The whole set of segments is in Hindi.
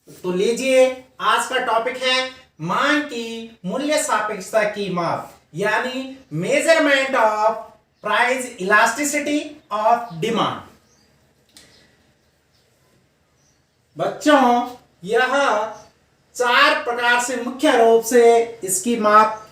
तो लीजिए, आज का टॉपिक है मांग की मूल्य सापेक्षता की माप, यानी measurement of price elasticity of demand. बच्चों, यह 4 प्रकार से मुख्य रूप से इसकी माप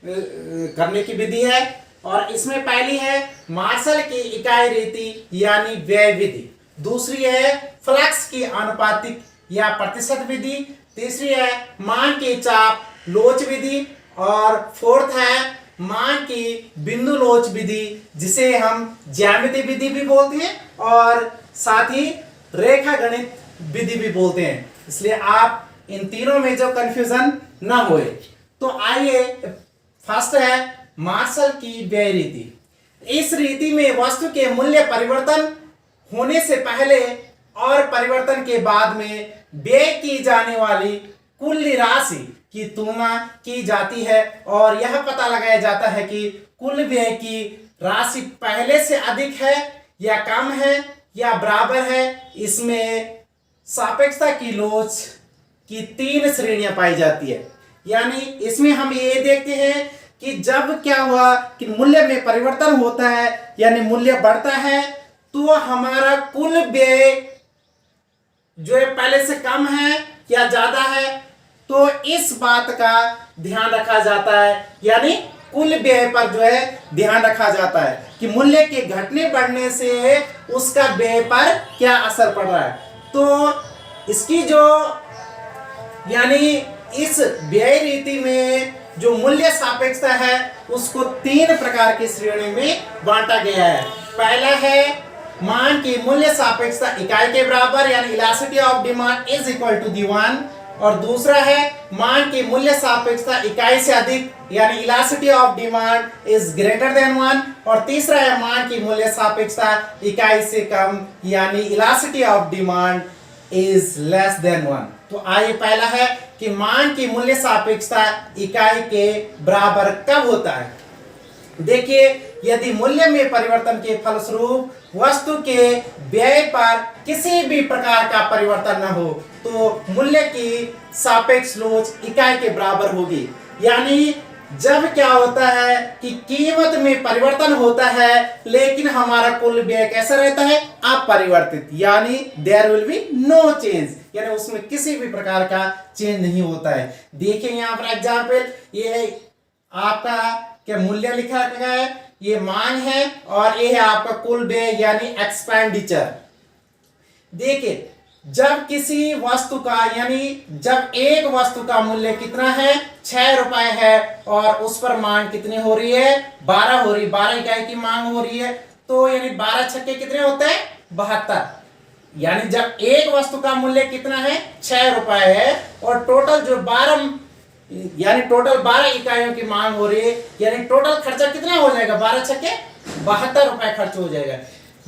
करने की विधि है। और इसमें पहली है मार्शल की इकाई रीति यानी व्यय विधि, दूसरी है फ्लक्स की आनुपातिक या प्रतिशत विधि, तीसरी है मांग की चाप लोच विधि, और फोर्थ है मांग की बिंदु लोच विधि, जिसे हम ज्यामिति विधि भी बोलते हैं और साथ ही रेखा गणित विधि भी बोलते हैं। इसलिए आप इन तीनों में जो कंफ्यूजन ना होए। तो आइए, फर्स्ट है मार्शल की व्यय रीति। इस रीति में वस्तु के मूल्य परिवर्तन होने से पहले और परिवर्तन के बाद में व्यय की जाने वाली कुल राशि की तुलना की जाती है और यह पता लगाया जाता है कि कुल व्यय की राशि पहले से अधिक है या कम है या बराबर है। इसमें सापेक्षता की लोच की 3 श्रेणियां पाई जाती है। यानी इसमें हम ये देखते हैं कि जब क्या हुआ कि मूल्य में परिवर्तन होता है, यानी मूल्य बढ़ता है, तो हमारा कुल व्यय जो है पहले से कम है या ज्यादा है, तो इस बात का ध्यान रखा जाता है। यानी कुल व्यय पर जो है ध्यान रखा जाता है कि मूल्य के घटने बढ़ने से उसका व्यय पर क्या असर पड़ रहा है। तो इसकी जो यानी इस व्यय रीति में जो मूल्य सापेक्षता है उसको 3 प्रकार की श्रेणी में बांटा गया है। पहला है मांग की मूल्य सापेक्षता इकाई के बराबर, यानी elasticity of demand is equal to the 1, और दूसरा है मांग की मूल्य सापेक्षता इकाई से अधिक, यानी elasticity of demand is greater than 1, और तीसरा है मांग की मूल्य सापेक्षता इकाई से कम, यानी elasticity of demand is less than 1। तो आइए, पहला है कि मांग की मूल्य सापेक्षता इकाई के बराबर कब होता है। देखिए, यदि मूल्य में परिवर्तन के फलस्वरूप वस्तु के व्यय पर किसी भी प्रकार का परिवर्तन न हो तो मूल्य की सापेक्ष लोच इकाई के बराबर होगी। यानी जब क्या होता है कि कीमत में परिवर्तन होता है लेकिन हमारा कुल व्यय कैसा रहता है, अपरिवर्तित, यानी there will be no change, यानी उसमें किसी भी प्रकार का चेंज नहीं होता है। देखिए यहाँ पर एग्जाम्पल, ये आपका क्या मूल्य लिखा गया है, ये मांग है और ये है आपका कुल व्यय यानी एक्सपेंडिचर। देखिए, जब किसी वस्तु का यानी जब एक वस्तु का मूल्य कितना है, 6 रुपए है, और उस पर मांग कितनी हो रही है, 12 हो रही है, 12 इकाई की मांग हो रही है, तो यानी 12 छक्के कितने होते हैं, 72। यानी जब एक वस्तु का मूल्य कितना है, 6 रुपए है, और टोटल जो 12 इकाइयों की मांग हो रही है, यानी टोटल खर्चा कितना हो जाएगा, 12 छक्के 72 रुपए खर्च हो जाएगा।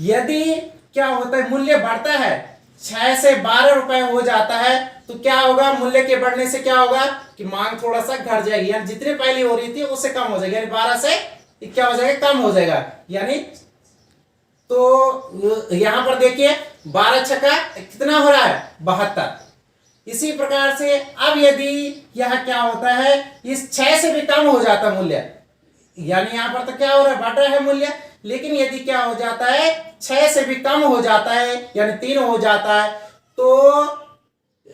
यदि क्या होता है, मूल्य बढ़ता है, 6 से 12 रुपए हो जाता है, तो क्या होगा, मूल्य के बढ़ने से क्या होगा कि मांग थोड़ा सा घट जाएगी, यानी जितनी पहले हो रही थी उससे कम हो जाएगी, यानी 12 से क्या हो जाएगा, कम हो जाएगा। यानी तो यहां पर देखिए 12 छक्का कितना हो रहा है, 72। इसी प्रकार से अब यदि यह क्या होता है, इस 6 से भी कम हो जाता मूल्य, यानी यहां पर तो क्या हो रहा है, बढ़ रहा है मूल्य, लेकिन यदि क्या हो जाता है, 6 से भी कम हो जाता है, यानी 3 हो जाता है, तो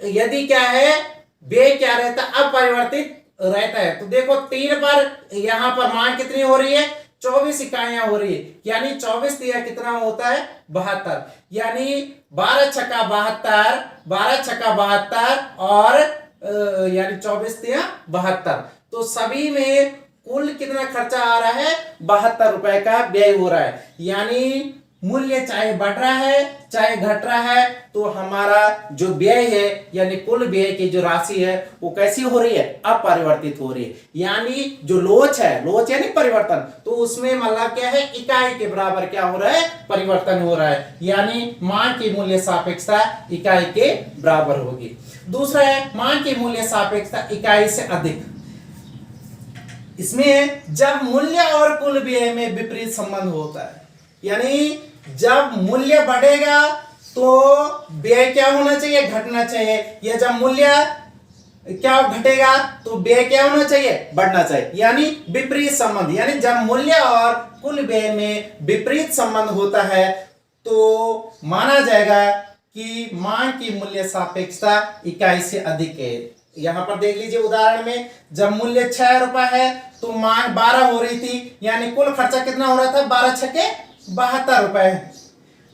यदि क्या है, व्यय क्या रहता है, अपरिवर्तित रहता है। तो देखो 3 पर यहां पर मांग कितनी हो रही है, 24 इकाइयां हो रही है, यानी 24 तिया कितना होता है, 72, यानी 12 छक्का 72, 12 छक्का 72 और यानी 24 तिया 72। तो सभी में कुल कितना खर्चा आ रहा है, 72 रुपए का व्यय हो रहा है। यानी मूल्य चाहे बढ़ रहा है चाहे घट रहा है, तो हमारा जो व्यय है यानी कुल व्यय की जो राशि है वो कैसी हो रही है, अपरिवर्तित हो रही है। यानी जो लोच है, लोच यानी परिवर्तन, तो उसमें मतलब क्या है, इकाई के बराबर क्या हो रहा है, परिवर्तन हो रहा है, यानी मांग की मूल्य सापेक्षता इकाई के बराबर होगी। दूसरा है मांग की मूल्य सापेक्षता इकाई से अधिक। इसमें जब मूल्य और कुल व्यय में विपरीत संबंध होता है, यानी जब मूल्य बढ़ेगा तो व्यय क्या होना चाहिए, घटना चाहिए। या जब मूल्य क्या घटेगा तो व्यय क्या होना चाहिए, बढ़ना चाहिए। यानी विपरीत संबंध, यानी जब मूल्य और कुल व्यय में विपरीत संबंध होता है तो माना जाएगा कि मांग की मूल्य सापेक्षता इकाई से अधिक है। यहां पर देख लीजिए उदाहरण में, जब मूल्य 6 रुपए है तो मांग 12 हो रही थी, यानी कुल खर्चा कितना हो रहा था, 12 छके 72 रुपए।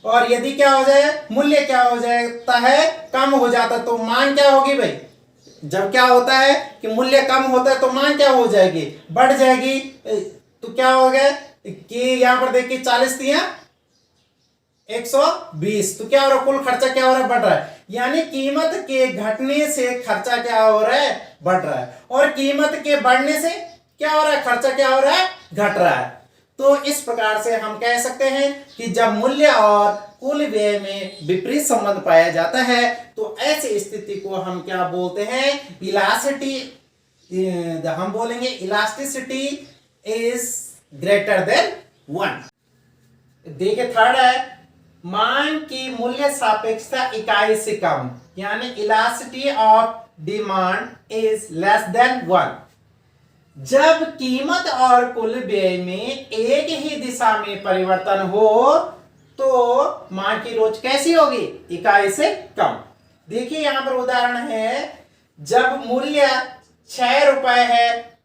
और यदि क्या हो जाए, मूल्य क्या हो जाता है, कम हो जाता, तो मांग क्या होगी भाई, जब क्या होता है कि मूल्य कम होता है तो मांग क्या हो जाएगी, बढ़ जाएगी। तो क्या हो गया कि यहां पर देखिए 40 दिया 120, तो क्या हो रहा है, कुल खर्चा क्या हो रहा है, बढ़ रहा है। यानी कीमत के घटने से खर्चा क्या हो रहा है, बढ़ रहा है, और कीमत के बढ़ने से क्या हो रहा है, खर्चा क्या हो रहा है, घट रहा है। तो इस प्रकार से हम कह सकते हैं कि जब मूल्य और कुल व्यय में विपरीत संबंध पाया जाता है तो ऐसी स्थिति को हम क्या बोलते हैं, इलास्टिसिटी। हम बोलेंगे इलास्टिसिटी इज ग्रेटर देन 1। देखिए थर्ड है, मांग की मूल्य सापेक्षता इकाई से कम, यानी elasticity of demand is less than 1। जब कीमत और कुल व्यय में एक ही दिशा में परिवर्तन हो तो मांग की रोज कैसी होगी, इकाई से कम। देखिए यहां पर उदाहरण है, जब मूल्य 6 रुपए है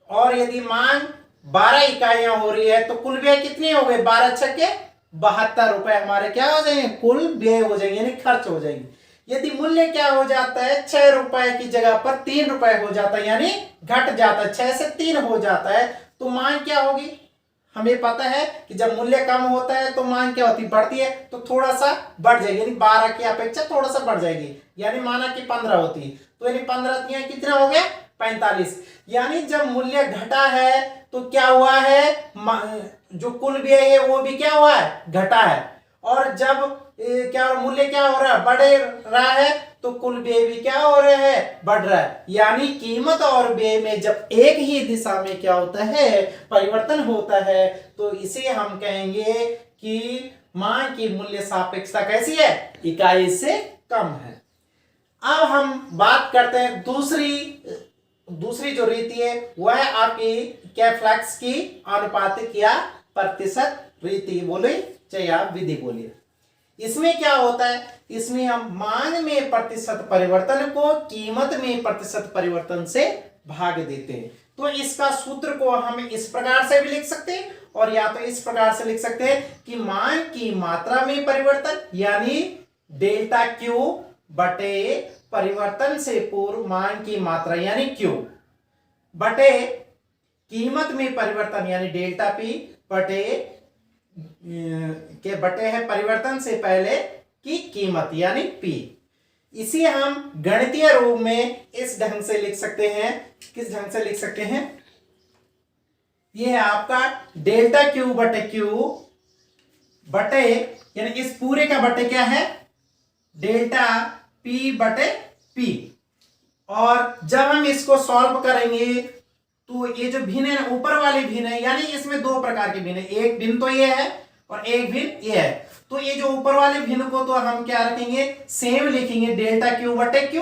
और यदि मांग 12 इकाइयां हो रही है तो कुल व्यय कितने हो गए, 12 छक्के 72 रुपए हमारे क्या हो जाएंगे, कुल व्यय हो जाएंगे, यानी खर्च हो जाएंगे। यदि मूल्य क्या हो जाता है, 6 रुपए की जगह पर 3 रुपए हो जाता है, यानी घट जाता है, 6 से 3 हो जाता है, तो मांग क्या होगी, हमें पता है कि जब मूल्य कम होता है तो मांग क्या होती है, बढ़ती है, तो थोड़ा सा बढ़ जाएगी, यानी 12 की अपेक्षा थोड़ा सा बढ़ जाएगी। यानी माना कि 15 होती है तो यानी 15 कितना हो गया, 45। यानी जब मूल्य घटा है तो क्या हुआ है, जो कुल व्यय है वो भी क्या हुआ है, घटा है। और जब क्या मूल्य क्या हो रहा है, बढ़ रहा है, तो कुल व्यय भी क्या हो रहा है, बढ़ रहा है। यानी कीमत और व्यय में जब एक ही दिशा में क्या होता है, परिवर्तन होता है, तो इसे हम कहेंगे कि मांग की मूल्य सापेक्षता कैसी है, इकाई से कम है। अब हम बात करते हैं दूसरी जो रीति है वह है आपकी कैफ्लैक्स की आनुपातिक या प्रतिशत रीति, बोले चाहे आप विधि बोलिए। इसमें क्या होता है, इसमें हम मांग में प्रतिशत परिवर्तन को कीमत में प्रतिशत परिवर्तन से भाग देते हैं। तो इसका सूत्र को हम इस प्रकार से भी लिख सकते हैं और या तो इस प्रकार से लिख सकते हैं कि मांग की मात्रा में परिवर्तन यानी डेल्टा क्यू बटे परिवर्तन से पूर्व मांग की मात्रा यानी क्यू बटे कीमत में परिवर्तन यानी डेल्टा पी बटे के बटे है परिवर्तन से पहले की कीमत यानी पी। इसे हम गणितीय रूप में इस ढंग से लिख सकते हैं, किस ढंग से लिख सकते हैं, यह है आपका डेल्टा क्यू बटे क्यू बटे यानी इस पूरे का बटे क्या है, डेल्टा पी बटे पी। और जब हम इसको सॉल्व करेंगे तो ये जो भिन्न है ऊपर वाली भिन्न है, यानी इसमें दो प्रकार की भिन्न है, एक भिन्न तो ये है और एक भिन्न ये है। तो ये जो ऊपर वाले भिन्न को तो हम क्या रखेंगे, सेम लिखेंगे डेल्टा क्यू बटे क्यू।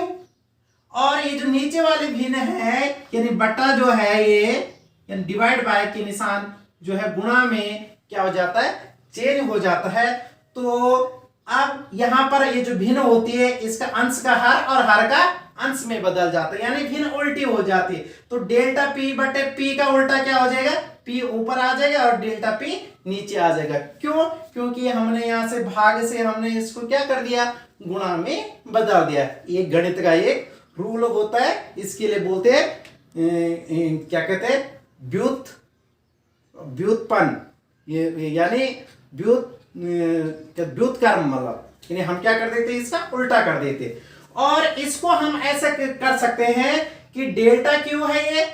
और ये जो नीचे वाले भिन्न है यानी बटा जो है ये यानी डिवाइड बाय के निशान जो है गुणा में क्या हो जाता है, चेंज हो जाता है। तो अब यहां पर ये जो भिन्न होती है इसका अंश का हर और हर का अंश में बदल जाता है, यानी भिन्न उल्टी हो जाती है। तो डेल्टा पी बटे पी का उल्टा क्या हो जाएगा, पी ऊपर आ जाएगा और डेल्टा पी नीचे आ जाएगा। क्यों, क्योंकि हमने यहां से भाग से हमने इसको क्या कर दिया, गुणा में बदल दिया। ये गणित का एक रूल होता है, इसके लिए बोलते हैं क्या कहते हैं, व्युत्पन्न, ये यानी व्युत्क्रम, मतलब यानी हम क्या कर देते, इसका उल्टा कर देते। और इसको हम ऐसा कर सकते हैं कि डेल्टा क्यू है ये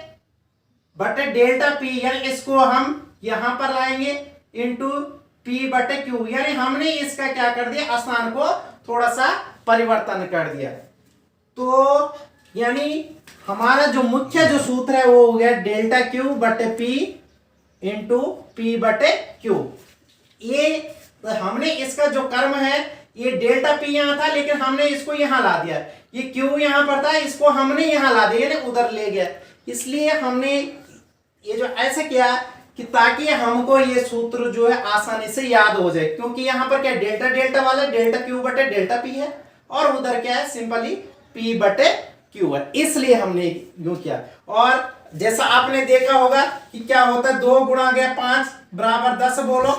बटे डेल्टा पी, यानी इसको हम यहां पर लाएंगे इंटू पी बटे क्यू, यानी हमने इसका क्या कर दिया, स्थान को थोड़ा सा परिवर्तन कर दिया। तो यानी हमारा जो मुख्य जो सूत्र है वो हो गया डेल्टा क्यू बटे पी इंटू पी बटे क्यू। ये हमने इसका जो कर्म है ये डेल्टा पी यहाँ था लेकिन हमने इसको यहाँ ला दिया, ये क्यू यहाँ पर था इसको हमने यहाँ ला दिया यानी उधर ले गया, इसलिए हमने ये जो ऐसे किया कि ताकि हमको ये सूत्र जो है आसानी से याद हो जाए, क्योंकि यहाँ पर क्या डेल्टा डेल्टा वाला डेल्टा क्यू बटे डेल्टा पी है और उधर क्या है सिंपली पी बटे क्यू है, इसलिए हमने यूं किया। और जैसा आपने देखा होगा कि क्या होता है 2 गुणा गया 5 बराबर 10 बोलो,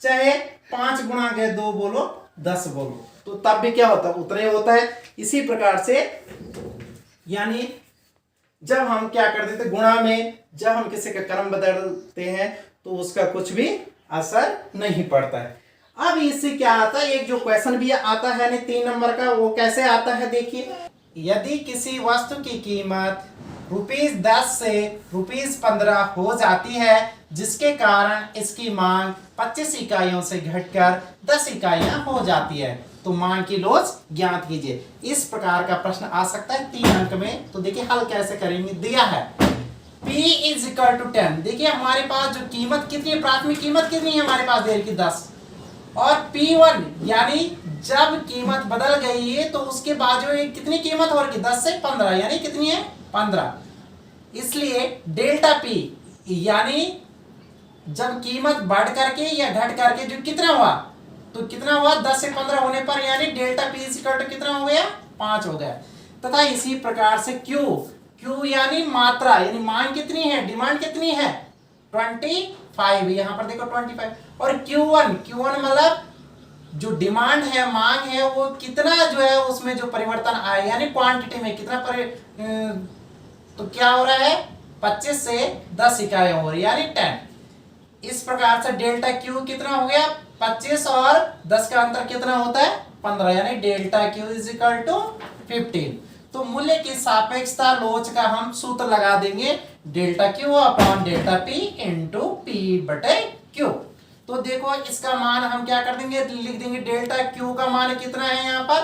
चाहे 5 गुणा गया 2 बोलो 10 बोलो, तो तब भी क्या होता है उतना ही होता है। इसी प्रकार से यानी जब हम क्या करते थे गुणा में, जब हम किसी का क्रम बदलते हैं तो उसका कुछ भी असर नहीं पड़ता है। अब इससे क्या आता है, एक जो क्वेश्चन भी आता है ना 3 नंबर का, वो कैसे आता है देखिए, यदि किसी वस्तु की कीमत ₹10 से ₹15 हो जाती है जिसके कारण इसकी मांग 25 इकाइयों से घटकर 10 इकाइयां हो जाती है, तो मांग की लोच ज्ञात कीजिए। इस प्रकार का प्रश्न आ सकता है 3 अंक में। तो देखिए हल कैसे करेंगे, दिया है P = 10। देखिए हमारे पास जो कीमत कितनी है, प्राथमिक कीमत कितनी है हमारे पास दे रखी 10, और P1 यानी जब कीमत बदल गई है तो उसके बाद जो कितनी कीमत हो रही 10 से 15 यानी कितनी है 15, इसलिए डेल्टा P यानी जब कीमत बढ़ करके या घट करके जो कितना हुआ, तो कितना हुआ 10 से 15 होने पर यानी डेल्टा P = कितना हो गया 5 हो गया। तथा इसी प्रकार से Q यानी मात्रा यानी मांग कितनी है, डिमांड कितनी है 25, यहाँ पर देखो 25, और Q1 मतलब जो डिमांड है मांग है वो कितना जो है उसमें जो परिवर्तन आए यानी क्वांटिटी में कितना तो क्या हो रहा है 25 से 10 इकाई हो रही यानी 10। इस प्रकार से डेल्टा Q कितना हो गया 25 और 10 का अंतर कितना होता है 15 यानी डेल्टा Q = 15। तो मूल्य की सापेक्षता लोच का हम सूत्र लगा देंगे delta Q upon delta P into P बटे Q। तो देखो इसका मान हम क्या कर देंगे, लिख देंगे डेल्टा Q का मान कितना है यहाँ पर,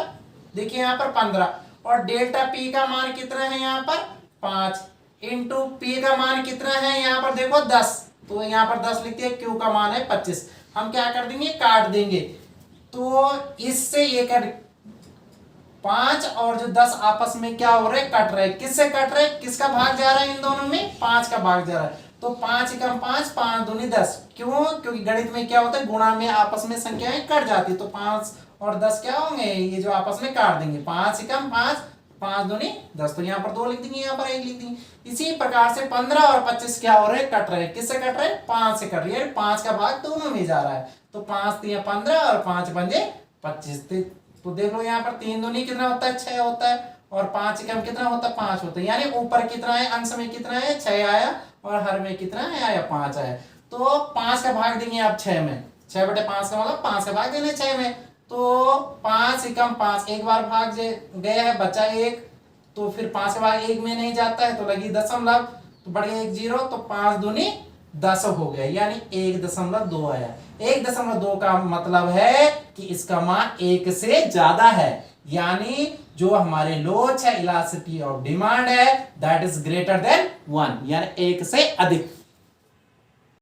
देखिए यहाँ पर 15, और डेल्टा P का मान कितना है यहाँ पर 5 इंटू P का मान कितना है यहाँ पर देखो 10, तो यहाँ पर 10 लिखते हैं, Q का मान है 25। हम क्या कर देंगे काट देंगे, तो इससे ये कर 5 और जो 10 आपस में क्या हो रहे कट रहे, किससे कट रहे, किसका भाग जा रहा है इन दोनों में 5 का भाग जा रहा है, तो 5 × 5 5 दूनी 10। क्यों, क्योंकि गणित में क्या होता है गुणा में आपस में संख्याएं कट जाती, तो 5 और 10 क्या होंगे ये जो आपस में काट देंगे, 5 × 5 5 दूनी 10, तो यहाँ पर 2 लिख देंगे, यहाँ पर 1 लिख देंगे। इसी प्रकार से 15 और 25 क्या हो रहे कट रहे, किससे कट रहे 5 से कट रही है, 5 का भाग दोनों में जा रहा है, तो 5 × 15 और 5 × 25। तो देख लो यहाँ पर 3 दूनी कितना होता है 6 होता है, और 5 × कितना होता है 5 होता है, यानी ऊपर कितना है अंश में कितना है 6 आया और हर में कितना है आया 5 आया। तो 5 का भाग देंगे आप 6 में, 6 बटे 5 का मतलब 5 का भाग देना 6 में, तो 5 × 5 एक बार भाग गया है बचा 1, तो फिर 5 का भाग 1 में नहीं जाता है तो लगी दशमलव, तो बढ़ गया 1 0, तो 5 दूनी 10 हो गया यानी 1.2 आया। 1.2 का मतलब है कि इसका मान 1 से ज्यादा है, यानी जो हमारे लोच है इलास्टिसिटी ऑफ डिमांड है दैट इज ग्रेटर देन 1 यानी 1 से अधिक।